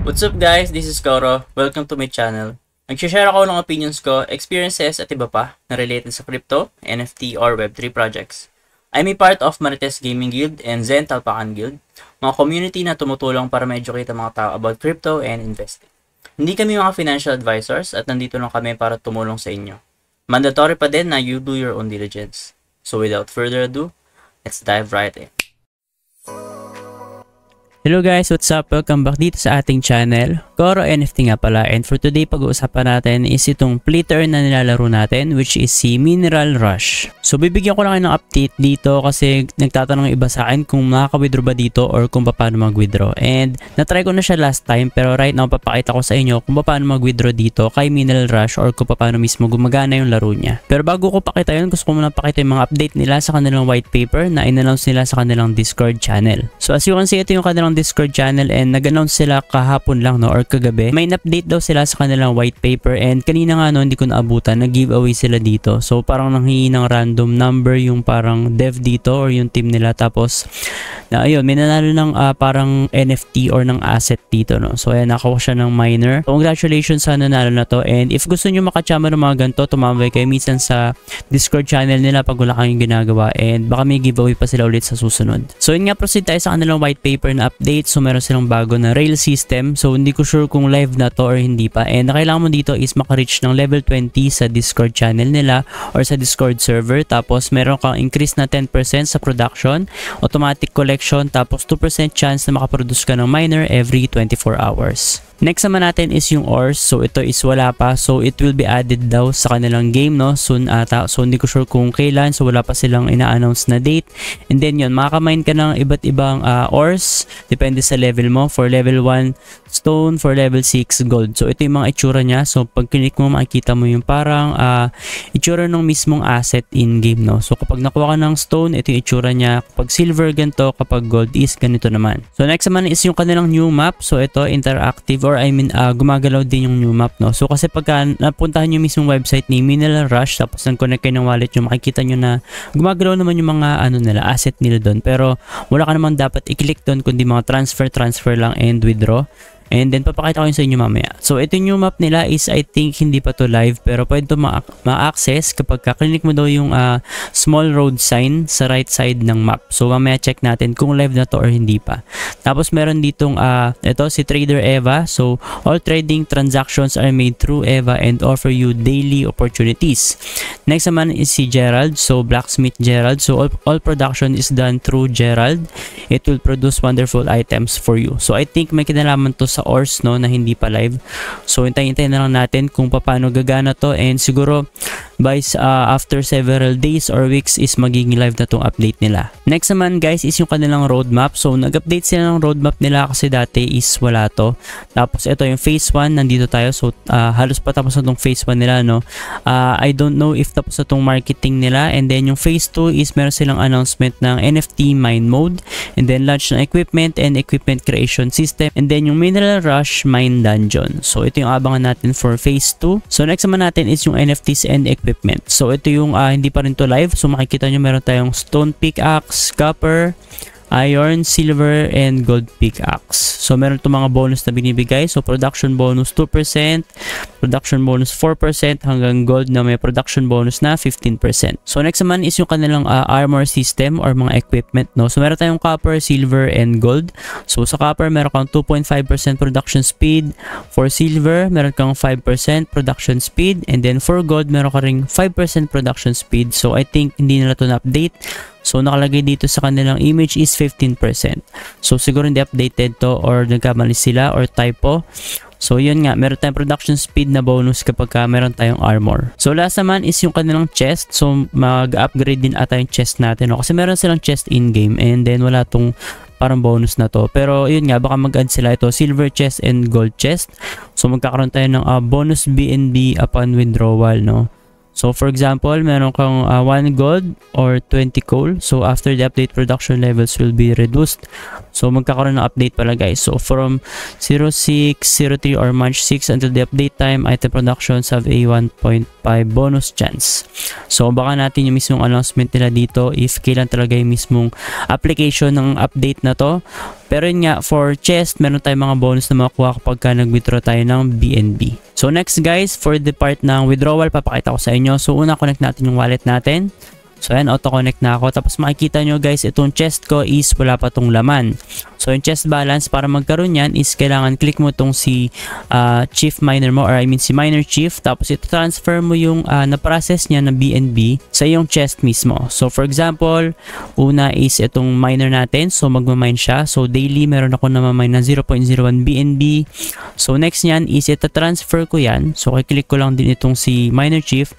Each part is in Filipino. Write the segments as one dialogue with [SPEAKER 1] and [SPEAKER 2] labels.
[SPEAKER 1] What's up guys? This is Koro. Welcome to my channel. Nag-share ako ng opinions ko, experiences at iba pa na related sa crypto, NFT or Web3 projects. I'm a part of Marites Gaming Guild and Zen Talpakan Guild, mga community na tumutulong para ma-educate ang mga tao about crypto and investing. Hindi kami mga financial advisors at nandito lang kami para tumulong sa inyo. Mandatory pa din na you do your own diligence. So without further ado, let's dive right in. Hello guys, what's up? Welcome back dito sa ating channel. Koro NFT nga pala, and for today pag-uusapan natin is itong flitter na nilalaro natin, which is si Mineral Rush. So bibigyan ko lang kayo ng update dito kasi nagtatanong iba sa akin kung makaka-withdraw ba dito or kung paano mag-withdraw. And natry ko na siya last time, pero right now papakita ko sa inyo kung paano mag-withdraw dito kay Mineral Rush or kung paano mismo gumagana yung laro niya. Pero bago ko pakita yun, gusto ko muna pakita yung mga update nila sa kanilang white paper na in-announce nila sa kanilang Discord channel. So as you can see, ito yung kanilang Discord channel and nag-announce sila kahapon lang, no, or kagabi. May update daw sila sa kanilang white paper, and kanina nga, no, hindi ko naabutan, nag-giveaway sila dito. So parang nanghingi ng random number yung parang dev dito or yung team nila, tapos na ayun, may nanalo ng parang NFT or ng asset dito, no. So ayan, nakakuha siya ng miner. So, congratulations sa nanalo na to, and if gusto nyo makachama ng mga ganito, tumambay kayo minsan sa Discord channel nila pag wala kayong ginagawa, and baka may giveaway pa sila ulit sa susunod. So yun nga, proceed tayo sa kanilang white paper na update. So meron silang bago na rail system. So hindi ko sure kung live na to or hindi pa. And kailangan mo dito is maka-reach ng level 20 sa Discord channel nila or sa Discord server. Tapos meron kang increase na 10% sa production, automatic collection, tapos 2% chance na makaproduce ka ng miner every 24 hours. Next naman natin is yung ores. So ito is wala pa. So it will be added daw sa kanilang game, no, soon ata. So hindi ko sure kung kailan. So wala pa silang ina-announce na date. And then yun, makaka-mine ka ng iba't ibang ores. Depende sa level mo. For level 1, stone. For level 6, gold. So ito yung mga itsura niya. So pag click mo, makikita mo yung parang itsura ng mismong asset in-game, no. So kapag nakuha ka ng stone, ito yung itsura niya. Kapag silver, ganito. Kapag gold is ganito naman. So next naman is yung kanilang new map. So ito, interactive, or I mean gumagalaw din yung new map, no. So kasi pagka napuntahan nyo mismong website ni Mineral Rush, tapos nag-connect kayo ng wallet nyo, makikita nyo na gumagalaw naman yung mga nila, asset nila doon. Pero wala ka naman dapat i-click doon, kundi mga transfer lang and withdraw. And then papakita ko yun sa inyo mamaya. So ito yung map nila is, I think hindi pa to live, pero pwede to ma-access kapag click mo daw yung small road sign sa right side ng map. So mamaya check natin kung live na to or hindi pa. Tapos meron ditong ito si Trader Eva. So all trading transactions are made through Eva and offer you daily opportunities. Next naman is si Gerald. So Blacksmith Gerald. So all production is done through Gerald. It will produce wonderful items for you. So I think may kinalaman to sa ores, no, na hindi pa live. So hintayin na lang natin kung paano gagana to, and siguro by after several days or weeks is magiging live na tong update nila. Next naman guys is yung kanilang roadmap. So nag-update sila ng roadmap nila kasi dati is wala to. Tapos ito yung phase 1, nandito tayo. So halos patapos na tong phase 1 nila, no. I don't know if tapos na tong marketing nila. And then yung phase 2 is meron silang announcement ng NFT mine mode, and then launch ng equipment and equipment creation system, and then yung Mineral Rush mine dungeon. So ito yung abangan natin for phase 2. So next naman natin is yung NFTs and equipment. So ito yung hindi pa rin to live. So makikita nyo meron tayong stone pickaxe, copper, iron, silver, and gold pickaxe. So meron itong mga bonus na binibigay. So production bonus 2%, production bonus 4%, hanggang gold na may production bonus na 15%. So next naman is yung kanilang armor system or mga equipment, no. So meron tayong copper, silver, and gold. So sa copper meron kang 2.5% production speed. For silver meron kang 5% production speed, and then for gold meron ka ring 5% production speed. So I think hindi nila to na-update. So nakalagay dito sa kanilang image is 15%. So siguro hindi updated to or nagkamali sila or typo. So yun nga, meron tayong production speed na bonus kapag meron tayong armor. So last naman is yung kanilang chest. So mag-upgrade din ata yung chest natin, no? Kasi meron silang chest in-game, and then wala tong parang bonus na to. Pero yun nga, baka mag-add sila ito, silver chest and gold chest. So magkakaroon tayo ng bonus BNB upon withdrawal, no. So for example, meron kang 1 gold or 20 coal. So after the update, production levels will be reduced So magkakaroon ng update pala guys. So from 0603 or March 6 until the update time, item productions have a 1.5 bonus chance. So baka natin yung mismong announcement nila dito if kailan talaga yung mismong application ng update na to. Pero yun nga, for chest, meron tayong mga bonus na makuha kapag ka nag-withdraw tayo ng BNB. So next guys, for the part ng withdrawal, papakita ko sa inyo. So una, connect natin yung wallet natin. So ayan, auto-connect na ako. Tapos makikita nyo guys, itong chest ko is wala pa tong laman. So yung chest balance, para magkaroon yan is kailangan click mo tong si chief miner mo, or I mean si miner chief. Tapos ito transfer mo yung na-process niya na BNB sa yung chest mismo. So for example, una is itong miner natin. So magmamine siya. So daily meron ako na mamine na 0.01 BNB. So next niyan is ito transfer ko yan. So kiklik ko lang din itong si miner chief.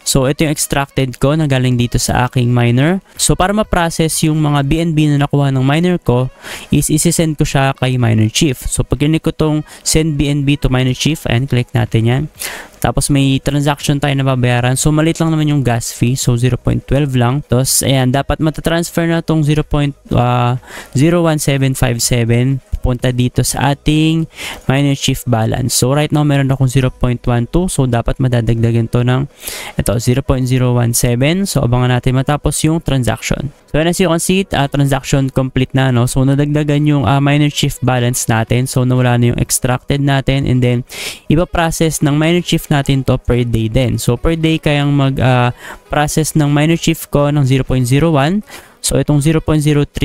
[SPEAKER 1] So ito yung extracted ko na galing dito sa aking miner. So para ma-process yung mga BNB na nakuha ng miner ko is isi-send ko siya kay miner chief. So pag click ko tong send BNB to miner chief, ayan, click natin yan. Tapos may transaction tayo na babayaran. So maliit lang naman yung gas fee. So 0.12 lang. Tapos ayan, dapat matatransfer na tong 0.01757 punta dito sa ating miner chief balance. So right now meron akong 0.12. So dapat madadagdagan to ng ito 0.017. So abangan natin matapos yung transaction. So as you can see, transaction complete na, no? So nadagdagan yung miner chief balance natin. So nawala na yung extracted natin, and then ipa-process ng miner chief natin to per day din. So per day kayang mag-process ng miner chief ko ng 0.01. So itong 0.03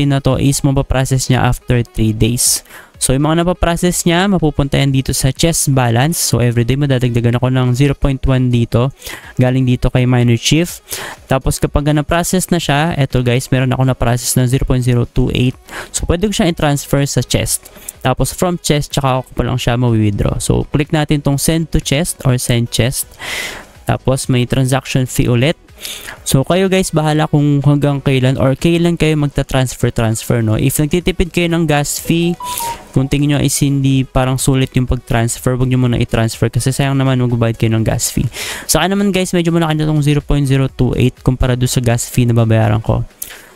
[SPEAKER 1] na to is mapaprocess niya after 3 days. So yung mga napaprocess niya, mapupunta yan dito sa chest balance. So everyday madadagdagan ako ng 0.1 dito. Galing dito kay miner chief. Tapos kapag na-process na siya, eto guys, meron ako na-process na 0.028. So pwede ko siya i-transfer sa chest. Tapos from chest, tsaka ako pa lang siya ma-withdraw. So click natin tong send to chest or send chest. Tapos may transaction fee ulit. So kayo guys, bahala kung hanggang kailan or kailan kayo magta-transfer, no? If nagtitipid kayo ng gas fee, kung tingin nyo is hindi parang sulit yung pag-transfer, huwag nyo muna i-transfer kasi sayang naman magbabayad kayo ng gas fee. Sa akin naman guys, medyo malaki na itong 0.028 kumpara doon sa gas fee na babayaran ko.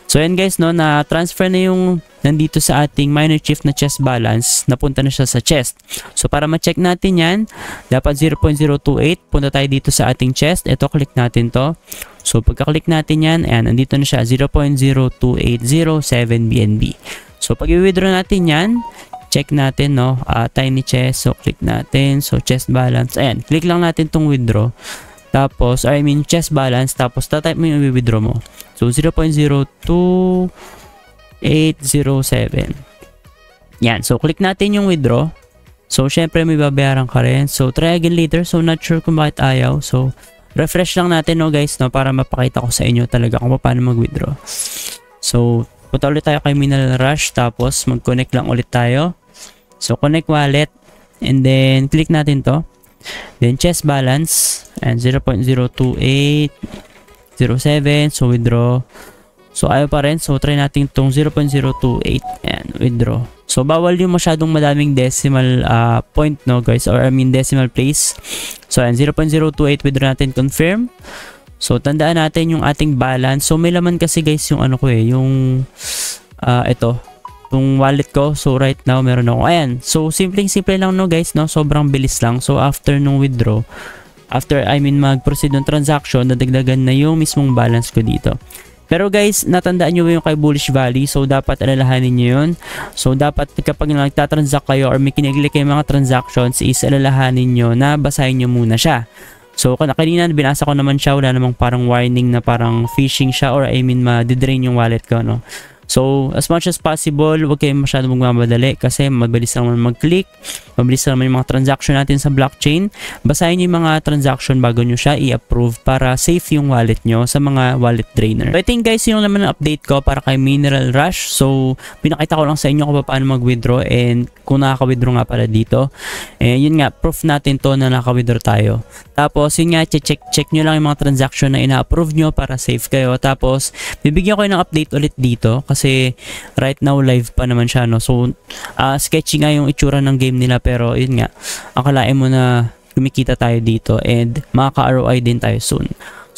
[SPEAKER 1] So yan guys, no, na-transfer na yung nandito sa ating miner chief na chest balance, napunta na siya sa chest. So para ma-check natin yan, dapat 0.028, punta tayo dito sa ating chest. Ito, click natin to. So pagka-click natin yan, ayan, nandito na siya, 0.02807 BNB. So pag i-withdraw natin yan, check natin, no, tiny chest. So click natin, so chest balance, ayan, click lang natin tong withdraw. Tapos, I mean chest balance, tapos tatype mo yung i-withdraw mo. So 0.02807. Yan, so click natin yung withdraw. So syempre may babayaran ka rin. So try again later. So not sure kung bakit ayaw. So refresh lang natin, no guys, no, para mapakita ko sa inyo talaga kung paano mag-withdraw. So punta ulit tayo kay Mineral Rush, tapos mag-connect lang ulit tayo. So connect wallet, and then click natin to. Then chest balance and 0.02807. So withdraw. So ayaw pa rin. So try natin itong 0.028 and withdraw. So bawal yung masyadong madaming decimal point, no guys, or I mean decimal place. So ayan, 0.028 withdraw natin, confirm. So tandaan natin yung ating balance. So may laman kasi guys yung ano ko yung ito, yung wallet ko. So right now meron ako, ayan. So simple lang, no guys, no, sobrang bilis lang. So after nung withdraw, after I mean mag-proceed ng transaction, nadagdagan na yung mismong balance ko dito. Pero guys, natandaan nyo yung kay Bullish Valley, so dapat alalahanin nyo yun. So dapat kapag nagtatransact kayo or may kiniglik kayo mga transactions, is alalahanin nyo na basahin nyo muna siya. So kanina binasa ko naman siya, wala namang parang warning na parang phishing siya, or I mean ma-drain yung wallet ko, no. So as much as possible, huwag kayong masyadong magmamadali kasi mabilis lang mag-click, mabilis lang yung mga transaction natin sa blockchain. Basahin nyo yung mga transaction bago nyo siya i-approve para safe yung wallet nyo sa mga wallet drainer. So I think guys, yun naman ang update ko para kay Mineral Rush. So pinakita ko lang sa inyo kung paano mag-withdraw and kung nakaka-withdraw nga pala dito. Yun nga, proof natin to na nakaka-withdraw tayo. Tapos yun nga, check nyo lang yung mga transaction na ina-approve nyo para safe kayo. Tapos bibigyan ko ng update ulit dito kasi right now live pa naman siya, no. So sketchy nga yung itsura ng game nila, pero yun nga, akalain mo na kumikita tayo dito and makaka-ROI din tayo soon.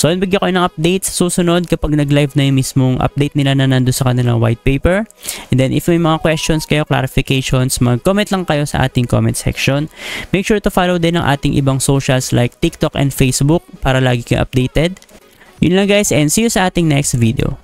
[SPEAKER 1] So yun, bigyan ko kayo ng update sa susunod kapag nag-live na yung mismong update nila na nandun sa kanilang white paper. And then if may mga questions kayo, clarifications, mag-comment lang kayo sa ating comment section. Make sure to follow din ang ating ibang socials like TikTok and Facebook para lagi kayo updated. Yun lang guys, and see you sa ating next video.